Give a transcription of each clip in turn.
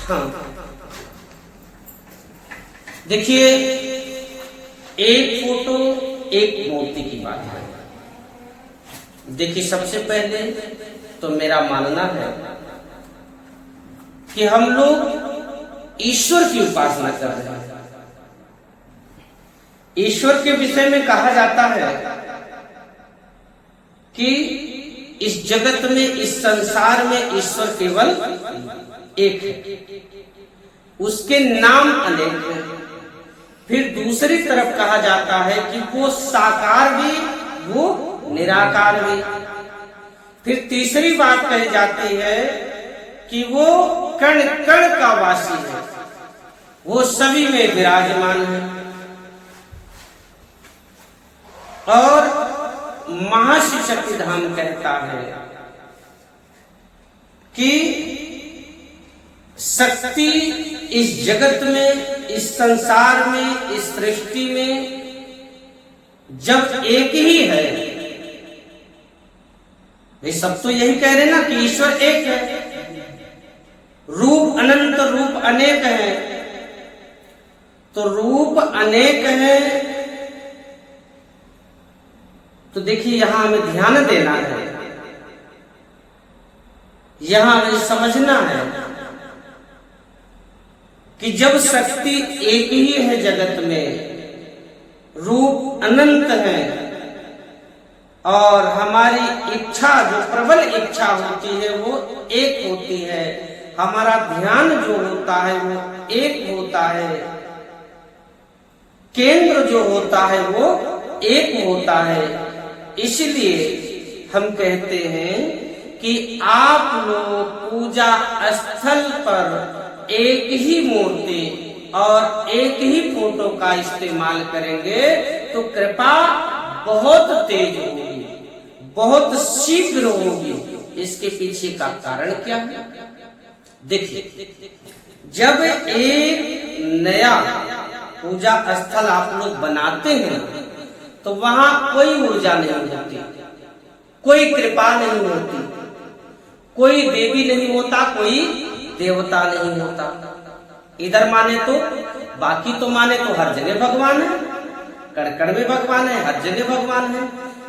हाँ, देखिए, एक फोटो एक मूर्ति की बात है। देखिए, सबसे पहले तो मेरा मानना है कि हम लोग ईश्वर की उपासना कर रहे हैं। ईश्वर के विषय में कहा जाता है कि इस जगत में, इस संसार में ईश्वर केवल एक है, उसके नाम अनेक हैं। फिर दूसरी तरफ कहा जाता है कि वो साकार भी, वो निराकार भी। फिर तीसरी बात कही जाती है कि वो कण कण का वासी है, वो सभी में विराजमान है। और महाशिव शक्तिधाम कहता है कि शक्ति इस जगत में, इस संसार में, इस सृष्टि में जब एक ही है, ये सब तो यही कह रहे ना कि ईश्वर एक है, रूप अनंत, रूप अनेक है। तो रूप अनेक है, तो देखिए यहां हमें ध्यान देना है, यहां हमें समझना है कि जब शक्ति एक ही है जगत में, रूप अनंत है, और हमारी इच्छा, जो प्रबल इच्छा होती है वो एक होती है, हमारा ध्यान जो होता है वो एक होता है, केंद्र जो होता है वो एक होता है। इसलिए हम कहते हैं कि आप लोग पूजा स्थल पर एक ही मूर्ति और एक ही फोटो का इस्तेमाल करेंगे तो कृपा बहुत तेज होगी, बहुत शीघ्र होगी। इसके पीछे का कारण क्या है? देखिए, जब एक नया पूजा स्थल आप लोग बनाते हैं तो वहां कोई ऊर्जा नहीं होती, कोई कृपा नहीं होती, कोई देवी नहीं होता, कोई देवता नहीं होता। इधर माने तो, बाकी तो माने तो हर जगह भगवान है, कण में भगवान है, हर जगह भगवान है।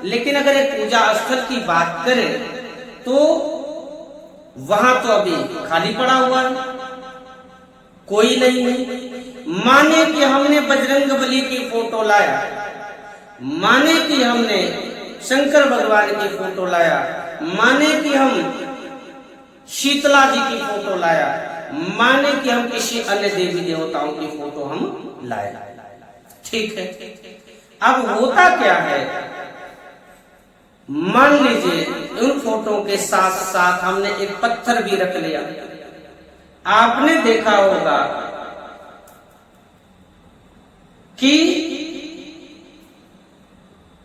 लेकिन अगर एक पूजा स्थल की बात करें तो वहां तो अभी खाली पड़ा हुआ है, कोई नहीं है। माने कि हमने बजरंगबली की फोटो लाया, माने कि हमने शंकर भगवान की फोटो लाया, माने कि हम शीतला जी की फोटो लाया, माने कि हम किसी अन्य देवी देवताओं की फोटो हम लाए, ठीक है। अब होता क्या है, मान लीजिए उन फोटो के साथ साथ हमने एक पत्थर भी रख लिया। आपने देखा होगा कि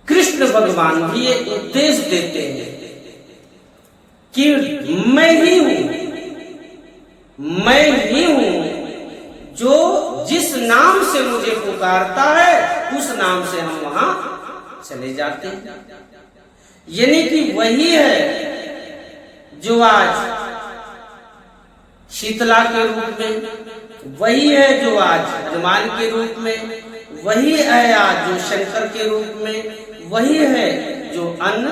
कृष्ण भगवान भी ये उपदेश देते हैं कि मैं ही हूं, मैं ही हूं, जो जिस नाम से मुझे पुकारता है उस नाम से हम वहां चले जाते हैं। यानी कि वही है जो आज शीतला के रूप में, वही है जो आज हनुमान के रूप में, वही है आज जो शंकर के रूप में, वही है जो अन्य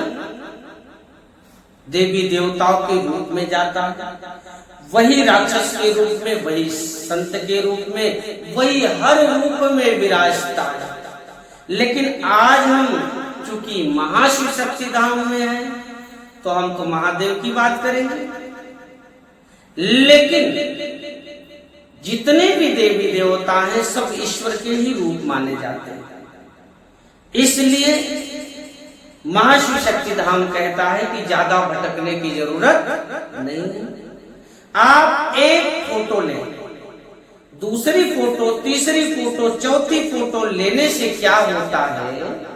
देवी देवताओं के रूप में जाता, वही राक्षस के रूप में, वही संत के रूप में, वही हर रूप में विराजता है। लेकिन आज हम चूंकि महाशिव शक्तिधाम में है तो हम तो महादेव की बात करेंगे, लेकिन जितने भी देवी देवता हैं सब ईश्वर के ही रूप माने जाते हैं। इसलिए महाशिव शक्तिधाम कहता है कि ज्यादा भटकने की जरूरत नहीं। आप एक फोटो लें, दूसरी फोटो, तीसरी फोटो, चौथी फोटो लेने से क्या होता है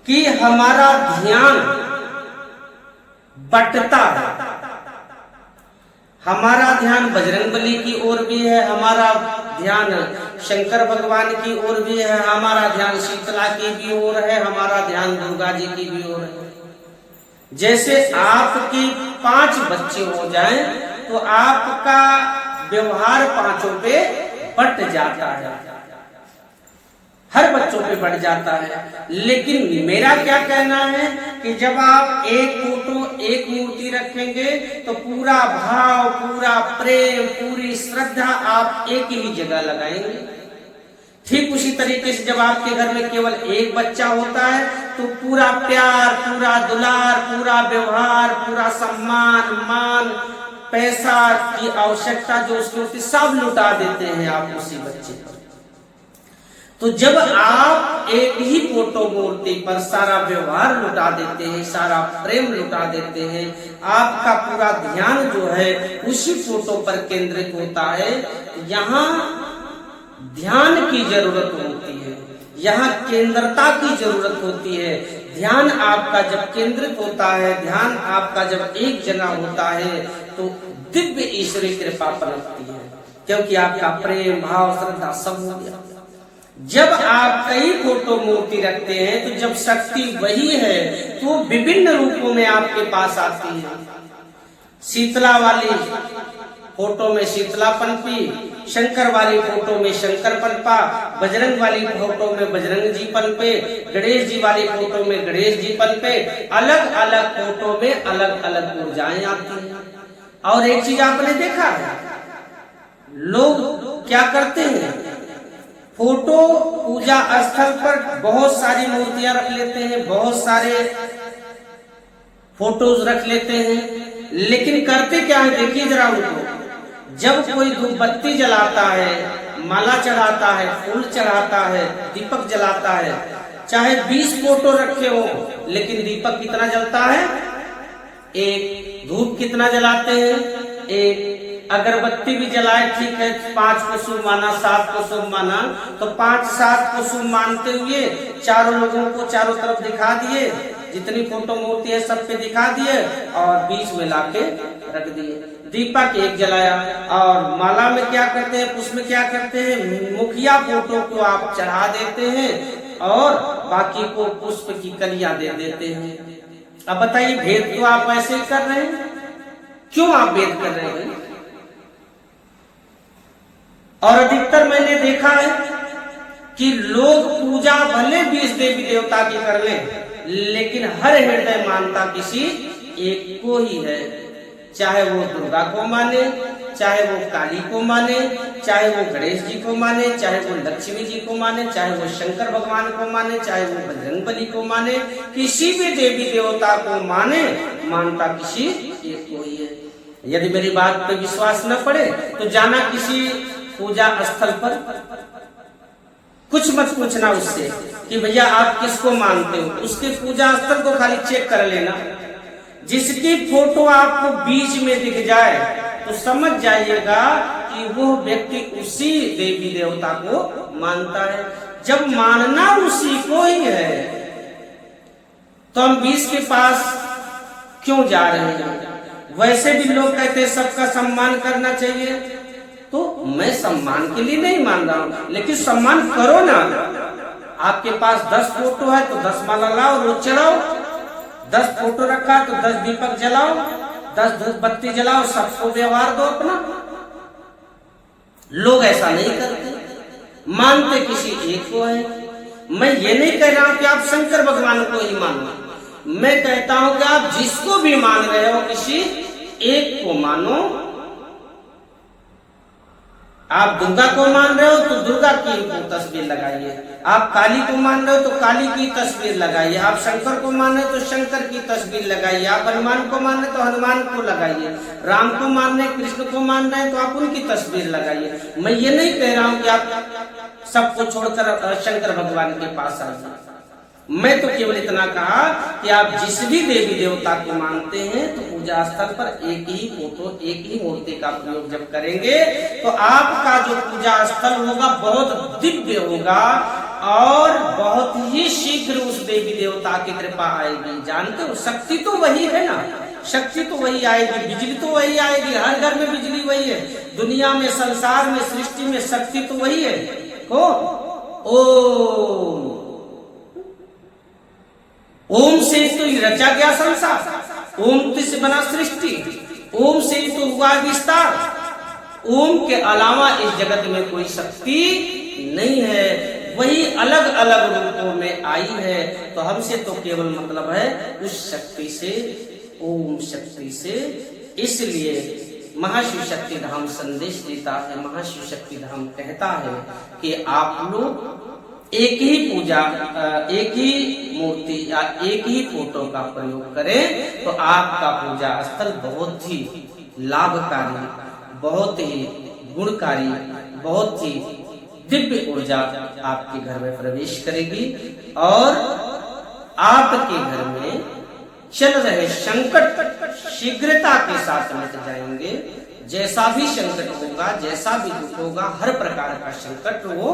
कि हमारा ध्यान बंटता है। हमारा ध्यान बजरंगबली की ओर भी है, हमारा ध्यान शंकर भगवान की ओर भी है, हमारा ध्यान शीतला की भी ओर है, हमारा ध्यान दुर्गा जी की भी ओर है। जैसे आपकी 5 बच्चे हो जाएं तो आपका व्यवहार पांचों पे बट जाता है, हर बच्चों पे बढ़ जाता है। लेकिन मेरा क्या कहना है कि जब आप एक फोटो, एक मूर्ति रखेंगे तो पूरा भाव, पूरा प्रेम, पूरी श्रद्धा आप एक ही जगह लगाएंगे। ठीक उसी तरीके से जब आपके घर में केवल एक बच्चा होता है तो पूरा प्यार, पूरा दुलार, पूरा व्यवहार, पूरा सम्मान, मान, पैसा की आवश्यकता जो उसकी होती सब लुटा देते हैं आप उसी बच्चे पर। तो जब आप एक ही फोटो मूर्ति पर सारा व्यवहार लुटा देते हैं, सारा प्रेम लुटा देते हैं, आपका पूरा ध्यान जो है उसी फोटो पर केंद्रित होता है, यहाँ ध्यान की जरूरत होती है, यहाँ केंद्रता की जरूरत होती है। ध्यान आपका जब केंद्रित होता है, ध्यान आपका जब एक जगह होता है तो दिव्य ईश्वरीय कृपा पनपती है, क्योंकि आपका प्रेम, भाव, श्रद्धा सब हो गया। जब आप कई फोटो मूर्ति रखते हैं तो जब शक्ति वही है तो विभिन्न रूपों में आपके पास आती है। शीतला वाली फोटो में शीतला पनपी, शंकर वाली फोटो में शंकर पनपा, बजरंग वाली फोटो में बजरंग जी पनपे, गणेश जी वाली फोटो में गणेश जी पनपे। अलग अलग फोटो में अलग अलग ऊर्जाएं आती हैं। और एक चीज आपने देखा है, लोग क्या करते हैं, फोटो पूजा स्थल पर बहुत सारी मूर्तियां रख लेते हैं, बहुत सारे फोटोज रख लेते हैं, लेकिन करते क्या है देखिए जरा उनको। जब कोई धूपबत्ती जलाता है, माला चढ़ाता है, फूल चढ़ाता है, दीपक जलाता है, चाहे 20 फोटो रखे हो, लेकिन दीपक कितना जलता है? एक। धूप कितना जलाते हैं? एक। अगरबत्ती भी जलाए, ठीक है, 5 को शुभ माना, 7 को शुभ माना, तो 5-7 को शुभ मानते हुए चारों लोगों को चारों तरफ दिखा दिए, जितनी फोटो मूर्ति है सब पे दिखा दिए और बीच में लाके रख दिए। दीपक एक जलाया। और माला में क्या करते हैं, पुष्प में क्या करते हैं, मुखिया फोटो को आप चढ़ा देते हैं और बाकी को पुष्प की कलियां दे देते हैं। अब बताइए, भेद तो आप ऐसे ही कर रहे हैं, क्यों आप भेद कर रहे हैं? और अधिकतर मैंने देखा है कि लोग पूजा भले 20 देवी देवता की कर ले, लेकिन हर हृदय मानता किसी एक को ही है। चाहे वो दुर्गा को माने, चाहे वो काली को माने, चाहे वो गणेश जी को माने, चाहे वो लक्ष्मी जी को माने, चाहे वो शंकर भगवान को माने, चाहे वो बजरंगबली को माने, किसी भी देवी देवता को माने, मानता किसी एक को ही है। यदि मेरी बात पे विश्वास न पड़े तो जाना किसी पूजा स्थल पर, कुछ मत पूछना उससे कि भैया आप किसको मानते हो, उसके पूजा स्थल को खाली चेक कर लेना। जिसकी फोटो आपको बीच में दिख जाए तो समझ जाइएगा कि वो व्यक्ति उसी देवी देवता को मानता है। जब मानना उसी को ही है तो हम 20 के पास क्यों जा रहे हैं? वैसे भी लोग कहते हैं सबका सम्मान करना चाहिए, तो मैं सम्मान के लिए नहीं मान रहा हूं, लेकिन सम्मान करो ना। आपके पास 10 फोटो है तो 10 माला लाओ, रोज चढ़ाओ। 10 फोटो रखा तो 10 दीपक जलाओ, 10 धूपबत्ती जलाओ, सबको व्यवहार दो अपना। लोग ऐसा नहीं करते, मानते किसी एक को है। मैं ये नहीं कह रहा हूं कि आप शंकर भगवान को ही मानो, मैं कहता हूं कि आप जिसको भी मान रहे हो किसी एक को मानो। आप दुर्गा को मान रहे हो तो दुर्गा की तस्वीर लगाइए, आप काली को मान रहे हो तो काली की तस्वीर लगाइए, आप शंकर को मान रहे हो तो शंकर की तस्वीर लगाइए, आप हनुमान को मान रहे हो तो हनुमान को लगाइए, राम को मान रहे, कृष्ण को मान रहे हैं तो आप उनकी तस्वीर लगाइए। मैं ये नहीं कह रहा हूं कि आप सबको छोड़कर शंकर भगवान के पास आइए। मैं तो केवल इतना कहा कि आप जिस भी देवी देवता को मानते हैं तो पूजा स्थल पर एक ही फोटो, एक ही मूर्ति का प्रयोग जब करेंगे तो आपका जो पूजा स्थल होगा बहुत दिव्य होगा और बहुत ही शीघ्र उस देवी देवता की कृपा आएगी। जानते हो, शक्ति तो वही है ना, शक्ति तो वही आएगी, बिजली तो वही आएगी, हर घर में बिजली वही है, दुनिया में, संसार में, सृष्टि में शक्ति तो वही है। ओम से तो रचा गया संसार, ओम से बना सृष्टि, ओम से तो हुआ विस्तार। ओम के अलावा इस जगत में कोई शक्ति नहीं है, वही अलग अलग रूपों में आई है। तो हमसे तो केवल मतलब है उस शक्ति से, ओम शक्ति से। इसलिए महाशिव शक्ति धाम संदेश देता है, महाशिव शक्ति धाम कहता है कि आप लोग एक ही पूजा, एक ही मूर्ति या एक ही फोटो का प्रयोग करें तो आपका पूजा स्थल बहुत ही लाभकारी, बहुत ही गुणकारी, बहुत ही दिव्य ऊर्जा आपके घर में प्रवेश करेगी और आपके घर में चल रहे संकट शीघ्रता के साथ मिट जाएंगे। जैसा भी संकट होगा, जैसा भी दुख होगा, हर प्रकार का संकट वो